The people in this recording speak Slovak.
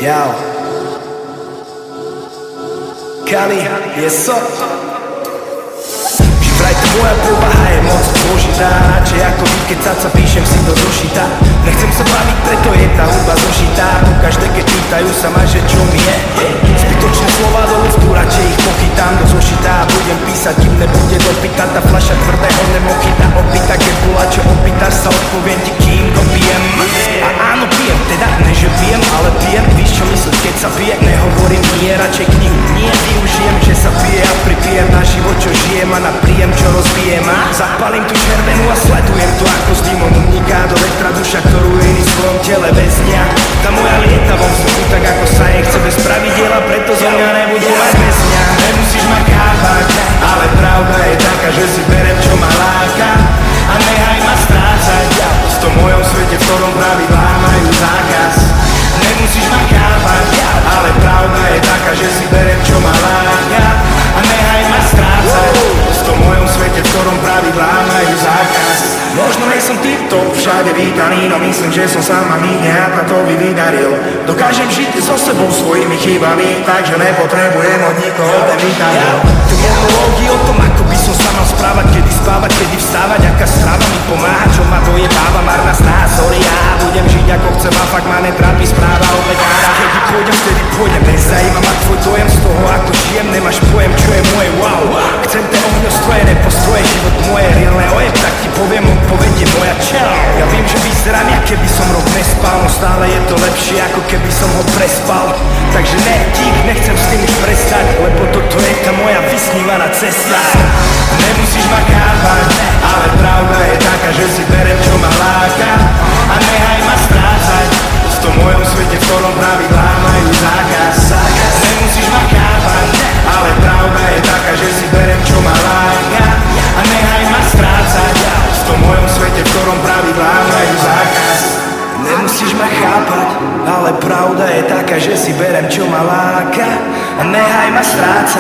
Jau. Kali, jeso. Vraj to moja povaha je moc zložitá. Radšej ako vykecať sa píšem si do zošita. Nechcem sa baviť, preto je tá hudba zošitá. Pokaždé keď pýtajú sa ma, že čo mi je. Zbytočné slova do úctu, radšej ich pochytám do zošita. A budem písať, kým nebude dopýtať. Tá fľaša tvrdého nemochytá opýta. Keď bola čo opýtaš sa, odpoviem ti kým to pijem. A áno pijem, teda ne že pijem, ale pijem. Víš čo myslím, keď sa pije, nehovorím nie. Radšej knihu nie využijem, že sa pije a pripijem na život, čo žijem a na príjem, čo rozbijem. A zapalím tu červenú a sledujem to, ako s dymom uniká do vetra duša, ktorú iný v svojom tele väznia. Tá moja lieta vo vzduchu, tak ako sa jej chce bez pravidiela, preto zo mňa nebudú mať väzňa. Nemusíš ma chápať, ale pravda je taká, že si berem, čo ma láka a nehaj ma strácať v tom mojom svete, v ktorom pravidlá majú zákaz. Nemusíš ma chápať, ale pravda je taká, že si berem, čo ma láka a nehaj ma strácať v tom mojom svete, v ktorom pravidlá majú zákaz. Možno nej som tip-top, všade vítaný, no myslím, že som sám a mýne a to by vydaril. Dokážem žiť so sebou svojimi chybami, takže nepotrebujem od nikoho ten vytaril. Tu monológy o tom, ako by som sa mal správať, kedy spávať, kedy vstávať, aká strava mi pomáha, čo ma dojebáva, marná snaha, sorry, ja budem žiť ako chcem a fakt ma netrápi správa od lekára. Kedy pôjdem, vtedy pôjdem, nezajíma ma tvoj dojem z toho, ako žijem, nemáš pojem, čo je moje wow. Chcem te ohňostroje, nepostroje, život moje reálne ojeb, tak ti poviem, odpovedie moja čau. Ja viem, že vyzerám, jak keby som rok nespal, no stále je to lepšie, ako keby som ho prespal. Takže ne, dík, nechcem s tým už prestať, lebo toto je tá moja vysnívaná cesta. Nemusíš ma chápať, ale pravda je taká, že si berem, čo ma láka a nehaj ma strácať v tom mojom svete, v ktorom pravidlá majú zákaz. Nemusíš ma chápať, ale pravda je taká, že si berem, čo ma láka a nehaj ma strácať v tom mojom svete, v ktorom pravidlá majú zákaz. Nemusíš ma chápať, ale pravda je taká, že si berem, čo ma láka a nehaj ma strácať